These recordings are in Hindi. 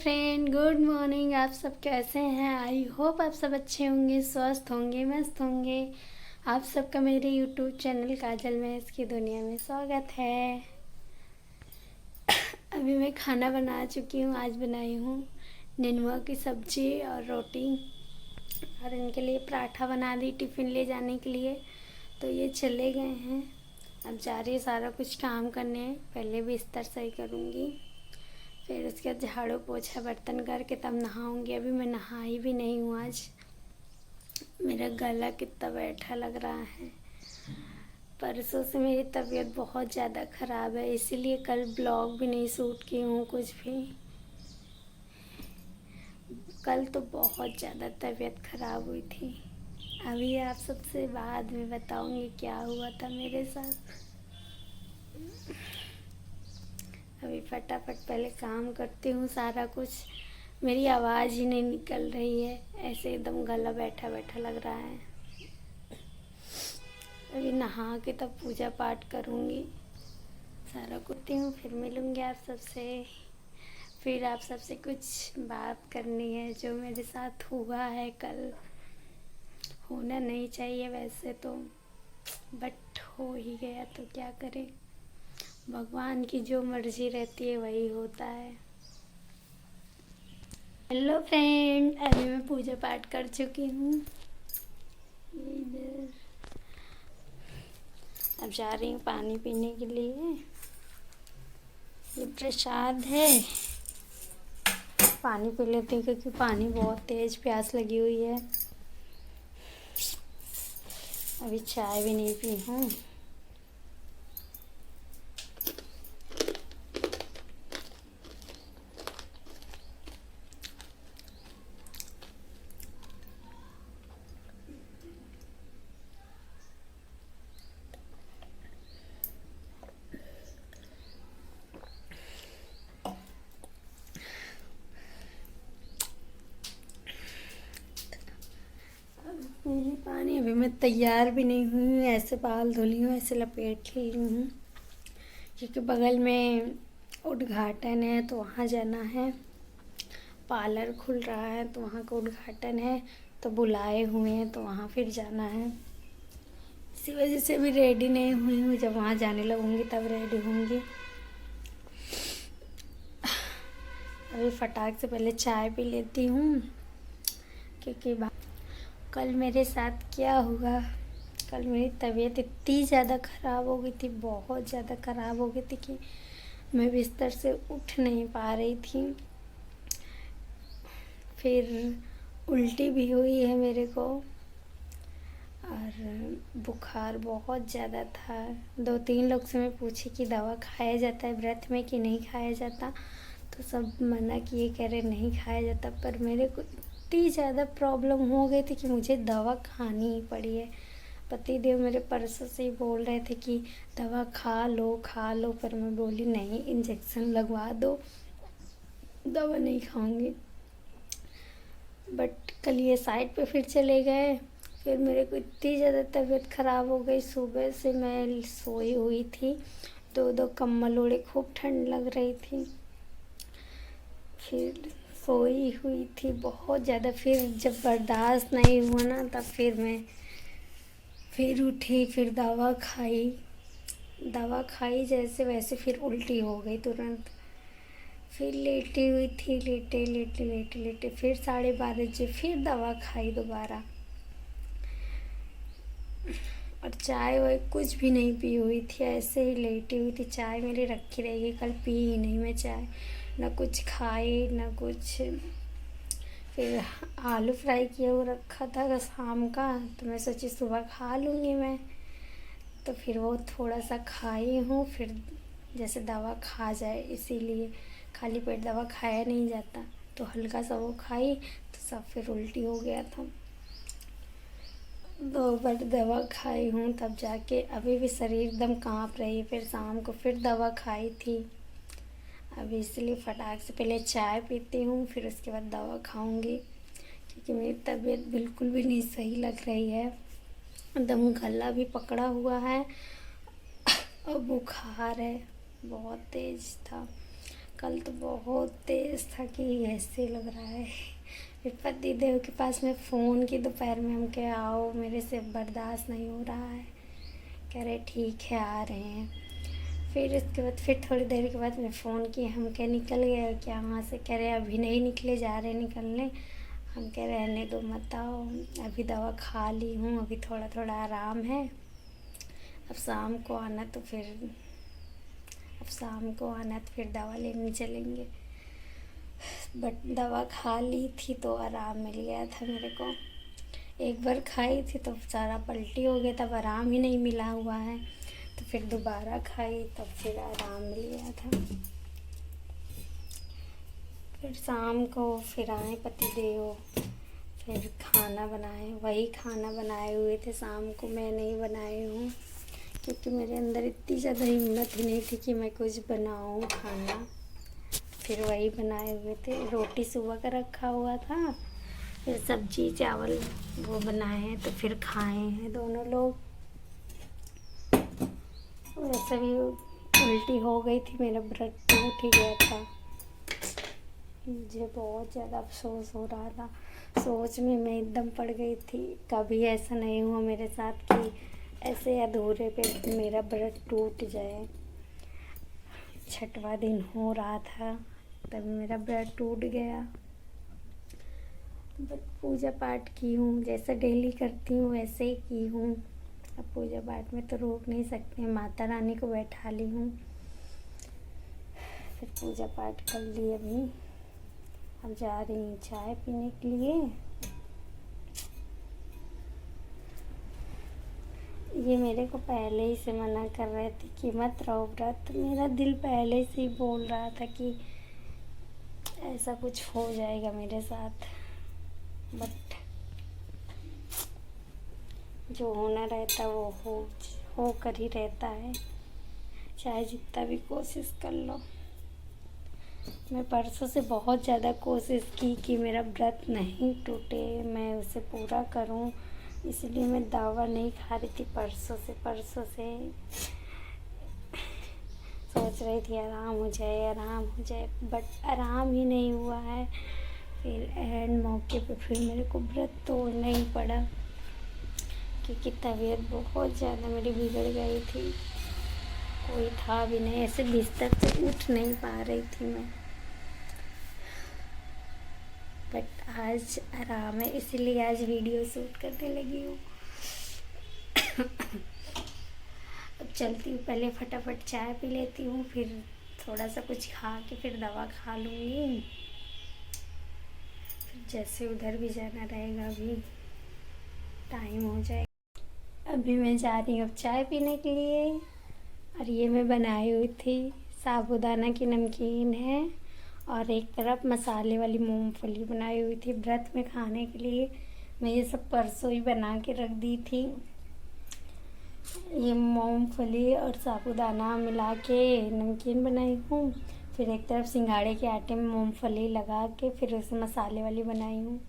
Friend, good morning. आप सब कैसे हैं? आई होप आप सब अच्छे होंगे, स्वस्थ होंगे, मस्त होंगे। आप सबका मेरे यूट्यूब चैनल काजल महस की दुनिया में स्वागत है। अभी मैं खाना बना चुकी हूँ। आज बनाई हूँ नेनुआ की सब्जी और रोटी, और इनके लिए पराठा बना दी टिफ़िन ले जाने के लिए। तो ये चले गए हैं, अब जा रही है सारा कुछ काम करने। पहले बिस्तर सही करूँगी, फिर उसके बाद झाड़ू पोछा बर्तन करके तब नहाऊंगी। अभी मैं नहाई भी नहीं हूँ आज। मेरा गला कितना बैठा लग रहा है। परसों से मेरी तबीयत बहुत ज़्यादा ख़राब है, इसीलिए कल ब्लॉग भी नहीं शूट की हूँ कुछ भी। कल तो बहुत ज़्यादा तबीयत ख़राब हुई थी। अभी आप सबसे बाद में बताऊँगी क्या हुआ था मेरे साथ। अभी फटाफट पहले काम करती हूँ सारा कुछ। मेरी आवाज़ ही नहीं निकल रही है, ऐसे एकदम गला बैठा बैठा लग रहा है। अभी नहा के तब पूजा पाठ करूँगी, सारा करती हूँ। फिर मिलूँगी आप सबसे। फिर आप सबसे कुछ बात करनी है जो मेरे साथ हुआ है कल। होना नहीं चाहिए वैसे तो, बट हो ही गया तो क्या करें। भगवान की जो मर्जी रहती है वही होता है। हेलो फ्रेंड, अभी मैं पूजा पाठ कर चुकी हूँ। इधर अब जा रही हूँ पानी पीने के लिए। ये प्रसाद है, पानी पी लेती हूँ क्योंकि पानी बहुत तेज प्यास लगी हुई है। अभी चाय भी नहीं पी हूँ। पीली पानी। अभी मैं तैयार भी नहीं हुई हूँ, ऐसे बाल धुली हूँ, ऐसे लपेट ली हूँ क्योंकि बगल में उद्घाटन है तो वहाँ जाना है। पार्लर खुल रहा है तो वहाँ का उद्घाटन है, तो बुलाए हुए हैं तो वहाँ फिर जाना है। इसी वजह से भी रेडी नहीं हुई हूँ। जब वहाँ जाने लगूँगी तब रेडी होंगी। अभी फटाक से पहले चाय पी लेती हूँ क्योंकि कल मेरे साथ क्या हुआ। कल मेरी तबीयत इतनी ज़्यादा ख़राब हो गई थी, बहुत ज़्यादा ख़राब हो गई थी कि मैं बिस्तर से उठ नहीं पा रही थी। फिर उल्टी भी हुई है मेरे को, और बुखार बहुत ज़्यादा था। 2-3 लोग से मैं पूछी कि दवा खाया जाता है व्रत में कि नहीं खाया जाता, तो सब मना किए, कह रहे नहीं खाया जाता। पर मेरे को इतनी ज़्यादा प्रॉब्लम हो गई थी कि मुझे दवा खानी ही पड़ी है। पति देव मेरे परसों से ही बोल रहे थे कि दवा खा लो खा लो, पर मैं बोली नहीं, इंजेक्शन लगवा दो, दवा नहीं खाऊंगी। बट कल ये साइड पे फिर चले गए। फिर मेरे को इतनी ज़्यादा तबीयत ख़राब हो गई, सुबह से मैं सोई हुई थी, 2-2 कंबल ओढ़े, खूब ठंड लग रही थी। फिर सोई हुई थी बहुत ज़्यादा। फिर जब बर्दाश्त नहीं हुआ ना, तब फिर उठी, फिर दवा खाई जैसे वैसे फिर उल्टी हो गई तुरंत। फिर लेटी हुई थी, लेटे लेटे लेटे लेटे फिर 12:30 बजे फिर दवा खाई दोबारा। और चाय वाय कुछ भी नहीं पी हुई थी, ऐसे ही लेटी हुई थी। चाय मेरी रखी रहेगी, कल पी ही नहीं मैं चाय, ना कुछ खाई ना कुछ। फिर आलू फ्राई किया हुआ रखा था शाम का, तो मैं सोची सुबह खा लूँगी मैं, तो फिर वो थोड़ा सा खाई हूँ। फिर जैसे दवा खा जाए, इसीलिए खाली पेट दवा खाया नहीं जाता, तो हल्का सा वो खाई तो सब फिर उल्टी हो गया था। 2 बार दवा खाई हूँ तब जाके अभी भी शरीर एकदम काँप रही है। फिर शाम को फिर दवा खाई थी। अभी इसलिए फटाक से पहले चाय पीती हूँ, फिर उसके बाद दवा खाऊंगी क्योंकि मेरी तबीयत बिल्कुल भी नहीं सही लग रही है। एकदम गला भी पकड़ा हुआ है और बुखार है, बहुत तेज था। कल तो बहुत तेज़ था कि ऐसे लग रहा है। फिर पति देव के पास में फ़ोन की दोपहर में, हम कहे आओ, मेरे से बर्दाश्त नहीं हो रहा है। कह रहे ठीक है आ रहे हैं। फिर इसके बाद फिर थोड़ी देर के बाद मैं फ़ोन की, हम कहे निकल गए क्या वहाँ से? कह रहे अभी नहीं निकले, जा रहे निकलने। हम कह रहने दो मत आओ, अभी दवा खा ली हूँ, अभी थोड़ा थोड़ा आराम है। अब शाम को आना तो फिर दवा लेने चलेंगे। बट दवा खा ली थी तो आराम मिल गया था मेरे को। एक बार खाई थी तो सारा पलटी हो गया, तब आराम ही नहीं मिला हुआ है। तो फिर दोबारा खाई तब फिर आराम मिल गया था। फिर शाम को फिर आए पति देव, फिर खाना बनाए। वही खाना बनाए हुए थे शाम को, मैं नहीं बनाई हूँ क्योंकि मेरे अंदर इतनी ज़्यादा हिम्मत ही नहीं थी कि मैं कुछ बनाऊँ खाना। फिर वही बनाए हुए थे। रोटी सुबह का रखा हुआ था, फिर सब्जी चावल वो बनाए हैं तो फिर खाए हैं दोनों लोग। वैसे भी उल्टी हो गई थी, मेरा ब्लड टूट ही गया था। मुझे बहुत ज़्यादा अफसोस हो रहा था, सोच में मैं एकदम पड़ गई थी। कभी ऐसा नहीं हुआ मेरे साथ कि ऐसे अधूरे पे मेरा ब्लड टूट जाए। 6वां दिन हो रहा था तब मेरा ब्लड टूट गया। बट पूजा पाठ की हूँ, जैसा डेली करती हूँ वैसे ही की हूँ। अब पूजा पाठ में तो रोक नहीं सकते, माता रानी को बैठा ली हूँ। फिर पूजा पाठ कर ली। अभी अब जा रही हूँ चाय पीने के लिए। ये मेरे को पहले ही से मना कर रहे थे कि मत रहो व्रत। मेरा दिल पहले से ही बोल रहा था कि ऐसा कुछ हो जाएगा मेरे साथ। बट जो होना रहता है वो हो कर ही रहता है, चाहे जितना भी कोशिश कर लो। मैं परसों से बहुत ज़्यादा कोशिश की कि मेरा व्रत नहीं टूटे, मैं उसे पूरा करूं। इसलिए मैं दवा नहीं खा रही थी परसों से सोच रही थी आराम हो जाए, बट आराम ही नहीं हुआ है। फिर एंड मौके पे फिर मेरे को व्रत तोड़ना ही पड़ा क्योंकि तबीयत बहुत ज़्यादा मेरी बिगड़ गई थी। कोई था भी नहीं, ऐसे बिस्तर से उठ नहीं पा रही थी मैं। बट आज आराम है, इसीलिए आज वीडियो शूट करने लगी हूँ। अब चलती हूँ, पहले फटाफट चाय पी लेती हूँ, फिर थोड़ा सा कुछ खा के फिर दवा खा लूँगी। फिर जैसे उधर भी जाना रहेगा, अभी टाइम हो जाएगा। अभी मैं जा रही हूँ अब चाय पीने के लिए। और ये मैं बनाई हुई थी साबूदाना की नमकीन है, और एक तरफ मसाले वाली मूंगफली बनाई हुई थी व्रत में खाने के लिए। मैं ये सब परसों ही बना के रख दी थी। ये मूंगफली और साबूदाना मिला के नमकीन बनाई हूँ। फिर एक तरफ सिंघाड़े के आटे में मूंगफली लगा के फिर उसे मसाले वाली बनाई हूँ।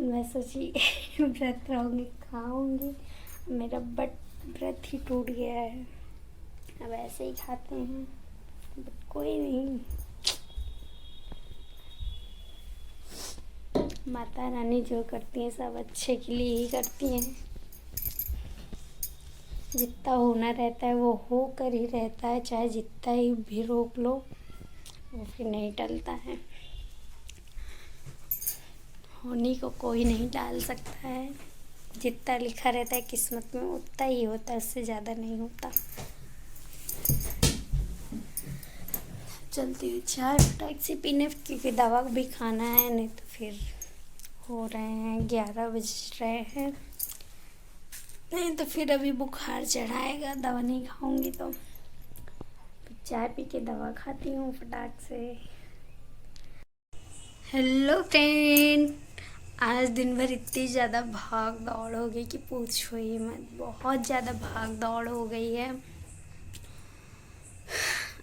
मैं सोची व्रत रहूँगी खाऊँगी, मेरा व्रत ही टूट गया है। अब ऐसे ही खाते हैं, बट कोई नहीं, माता रानी जो करती हैं सब अच्छे के लिए ही करती हैं। जितना होना रहता है वो हो कर ही रहता है, चाहे जितना ही भी रोक लो वो फिर नहीं टलता है। होने को कोई नहीं टाल सकता है, जितना लिखा रहता है किस्मत में उतना ही होता है, उससे ज़्यादा नहीं होता। चलती हुई चाय फटाक से पीने, क्योंकि दवा भी खाना है, नहीं तो फिर हो रहे हैं 11 बज रहे हैं, नहीं तो फिर अभी बुखार चढ़ाएगा दवा नहीं खाऊंगी तो। चाय पी के दवा खाती हूँ फटाक से। हेलो फ्रेंड, आज दिन भर इतनी ज़्यादा भाग दौड़ हो गई कि पूछो ही मत, बहुत ज़्यादा भाग दौड़ हो गई है।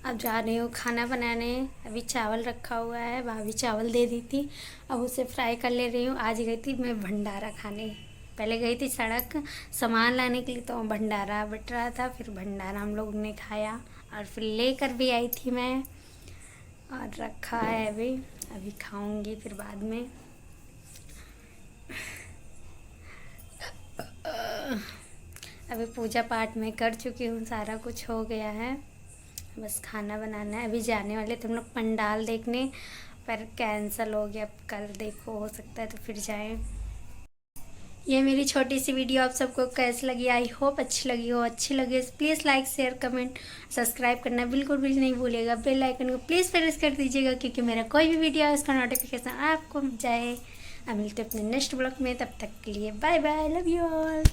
अब जा रही हूँ खाना बनाने। अभी चावल रखा हुआ है, भाभी चावल दे दी थी, अब उसे फ्राई कर ले रही हूँ। आज गई थी मैं भंडारा खाने, पहले गई थी सड़क सामान लाने के लिए, तो भंडारा बट रहा था, फिर भंडारा हम लोग ने खाया और फिर लेकर भी आई थी मैं। और रखा है अभी खाऊंगी फिर बाद में। अभी पूजा पाठ में कर चुकी हूँ, सारा कुछ हो गया है, बस खाना बनाना है। अभी जाने वाले तुम लोग पंडाल देखने, पर कैंसिल हो गया, कल देखो हो सकता है तो फिर जाएं। ये मेरी छोटी सी वीडियो आप सबको कैसी लगी, आई होप अच्छी लगी हो। अच्छी लगी तो please like share comment subscribe करना बिल्कुल भी नहीं भूलिएगा। बेल आइकन को प्लीज़ प्रेस कर दीजिएगा, क्योंकि मेरा कोई भी वीडियो है उसका नोटिफिकेशन आपको जाए। अब मिलते अपने नेक्स्ट ब्लॉग में, तब तक के लिए bye bye, love you all.